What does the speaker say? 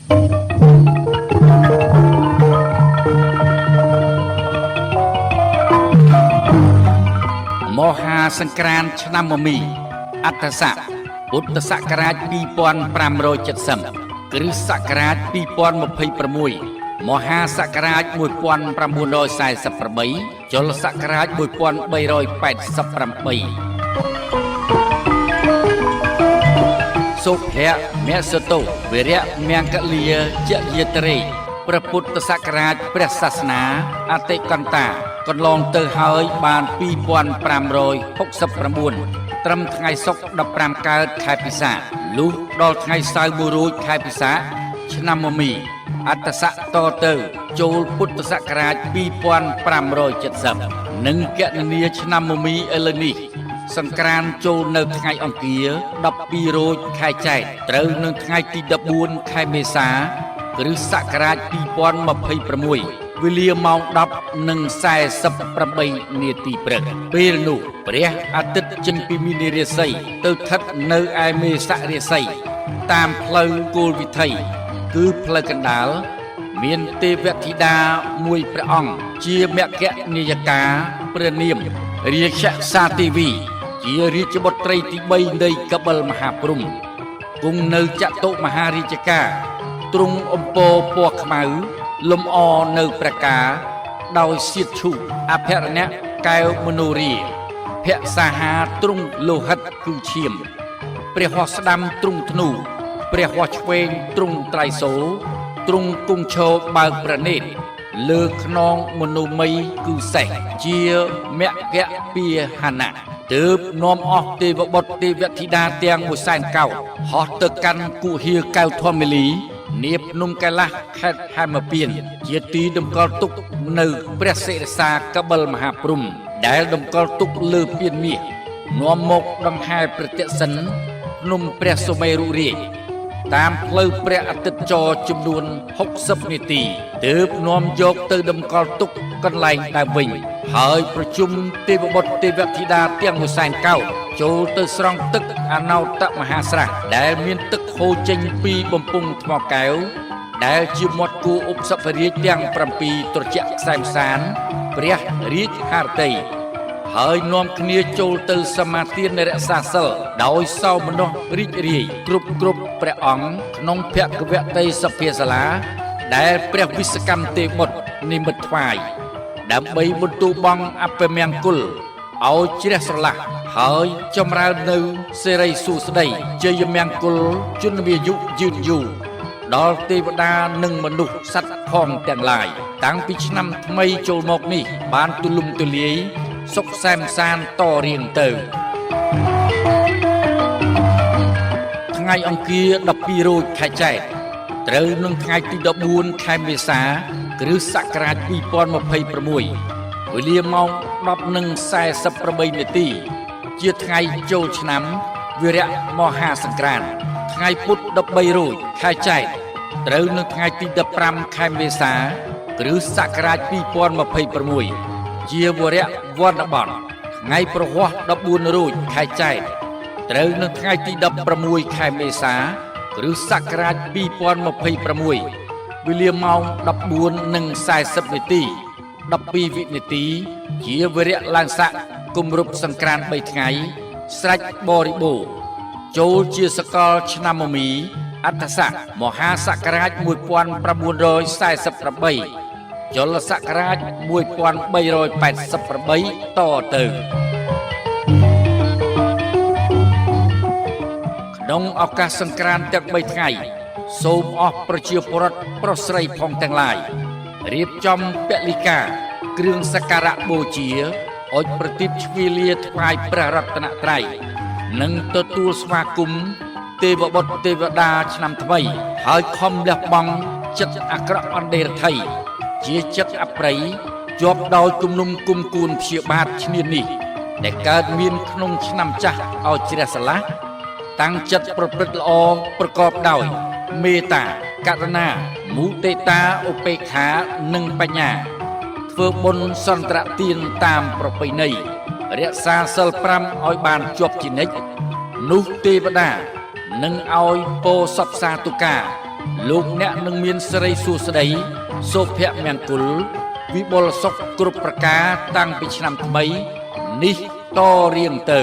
មហាសង្ក្រាន្តឆ្នាំមមីអត្តស័កពុទ្ធសករាជ2570គ្រិស្តសករាជ2026មហាសករាជ1948ចុលសករាជ1388សុភៈមសតោវិរៈមង្គលាជយត្រេព្រះពុទ្ធសករាជព្រះសាសនាអតិកន្តាកន្លងទៅហើយបាន2569ត្រឹមថ្ងៃសុក្រ15កើតខែពិសាខលុះដល់ថ្ងៃសៅរ៍មួយរួចខែពិសាខឆ្នាំមមីអត្តស័កតទៅចូលពុទ្ធសករាជ2570និងគណនាឆ្នាំមមីឥឡូវនេះសង្ក្រាន្តចូលនៅថ្ងៃអង្គារ12រោចខែចែកត្រូវនឹងថ្ងៃទី14ខែមេសាគ្រិស្តសករាជ2026វេលាម៉ោង 10:48 នាទីព្រឹកពេលនោះព្រះអាទិត្យចេញពីមីនារាសីទៅស្ថិតនៅឯមេសរាសីតាមផ្លូវគោលវិថីគឺផ្លូវកណ្ដាលមានទេវធីតាមួយព្រះអង្គជាមគ្គនាយិកាព្រះនាមរាជសាទេវីជារាជបុត្រីទី3នៃកបិលមហាព្រហ្មគង់នៅចតុមហារាជការទ្រង់អំពរពណ៌ខ្មៅលំអនៅប្រការដោយសៀតឈូអភរណៈកែវមនោរាភក្សាហាទ្រង់លោហិតគឺឈាមព្រះហស្តស្ដាំទ្រង់ធ្នូព្រះហស្តឆ្វេងទ្រង់ត្រៃសូរទ្រង់គង់ឈរបើកប្រណេតលើខ្នងមនោម័យគឺសេះជាមគ្គពាហនៈទើបនាំអស់ទេវបុត្រទេវធីតាទាំង100,000ហោះទៅកាន់គុហាកែវធម្មលីនាភ្នំកៃឡាសខេត្តហេមពាន្តជាទីតម្កល់ទុកនៅព្រះសិរសាកបិលមហាព្រហ្មដែលតម្កល់ទុកលើពានមាសនាំមកដង្ហែប្រតិសិនភ្នំព្រះសុមេរុរាជតាមផ្លូវព្រះអាទិត្យចរចំនួន60នាទីទើបនាំយកទៅតម្កល់ទុកកន្លែងដើមវិញហើយប្រជុំទេវបុត្រទេវធីតាទាំង100,000ចូលទៅស្រង់ទឹកអនោតមហាស្រះដែលមានទឹកហូរចេញពីបំពង់ថ្មកែវដែលជាមាត់គូឧបសព្វរាជទាំង7ត្រជាក់ខ្សែមសានព្រះរាជហឫទ័យហើយនាំគ្នាចូលទៅសមាទានរក្សាសិលដោយសោមនស្សរីករាយគ្រប់ព្រះអង្គក្នុងភគវតីសភាសាលាដែលព្រះវិស្កម្មទេបុត្រនិមិត្តថ្វាយដើម្បីបន្ទូលបងអពមង្គលឲ្យជ្រះស្រឡះហើយចម្រើននៅសិរីសួស្តីជ័យមង្គលជនមាយុយឺនយូរដល់ទេវតានិងមនុស្សសត្វផងទាំងឡាយតាំងពីឆ្នាំថ្មីចូលមកនេះបានទូលំទូលាយសុខសែមសានតរៀងទៅថ្ងៃអង្គារ12រោចខែចែកត្រូវនឹងថ្ងៃទី14ខែមេសាគ្រិស្តសករាជ2026វេលាម៉ោង 10:48 នាទីជាថ្ងៃចូលឆ្នាំវិរៈមហាសង្ក្រាន្តថ្ងៃពុធ13រោចខែចែកត្រូវនឹងថ្ងៃទី15ខែមេសាគ្រិស្តសករាជ2026ជាវរៈវណ្ណបតថ្ងៃប្រហ័ស14រោចខែចែកត្រូវនឹងថ្ងៃទី16ខែមេសាគ្រិស្តសករាជ2026វេលាម៉ោង 14:40 នាទី12 វិនាទីជាវរៈឡើងស័កគម្រប់សង្ក្រាន្ត3ថ្ងៃស្រេចបរិបូរណ៍ចូលជាសកលឆ្នាំមមីអត្តស័កមហាសករាជ1948ចុលសករាជ1388តទៅក្នុងឱកាសសង្ក្រាន្តទាំង3ថ្ងៃសូមអស់ប្រជាពលរដ្ឋប្រុសស្រីផងទាំងឡាយរៀបចំពលិកាគ្រឿងសក្ការៈបូជាអុជប្រទីបជ្វាលាថ្វាយព្រះរតនត្រ័យនិងទទួលស្វាគមន៍ទេវបុត្រទេវតាឆ្នាំថ្មីហើយខំលះបង់ចិត្តអាក្រក់អន្តេរថៃជាចិត្តអប្រិយជាប់ដោយគំនុំគុំគួនព្យាបាទឈ្នានីសដែលកើតមានក្នុងឆ្នាំចាស់ឲ្យជ្រះស្រឡះតាំងចិត្តប្រព្រឹត្តល្អប្រកបដោយមេត្តាករុណាមុទិតាឧបេក្ខានិងបញ្ញាធ្វើបុណ្យសន្ត្រទានតាមប្រពៃណីរក្សាសិល5ឲ្យបានជាប់ជានិច្ចនោះទេវតានឹងឲ្យពោសពសាទុកា លោកអ្នកនឹងមានសិរីសួស្តីសុភមង្គលវិបុលសុខគ្រប់ប្រការតាំងពីឆ្នាំថ្មីនេះតរៀងទៅ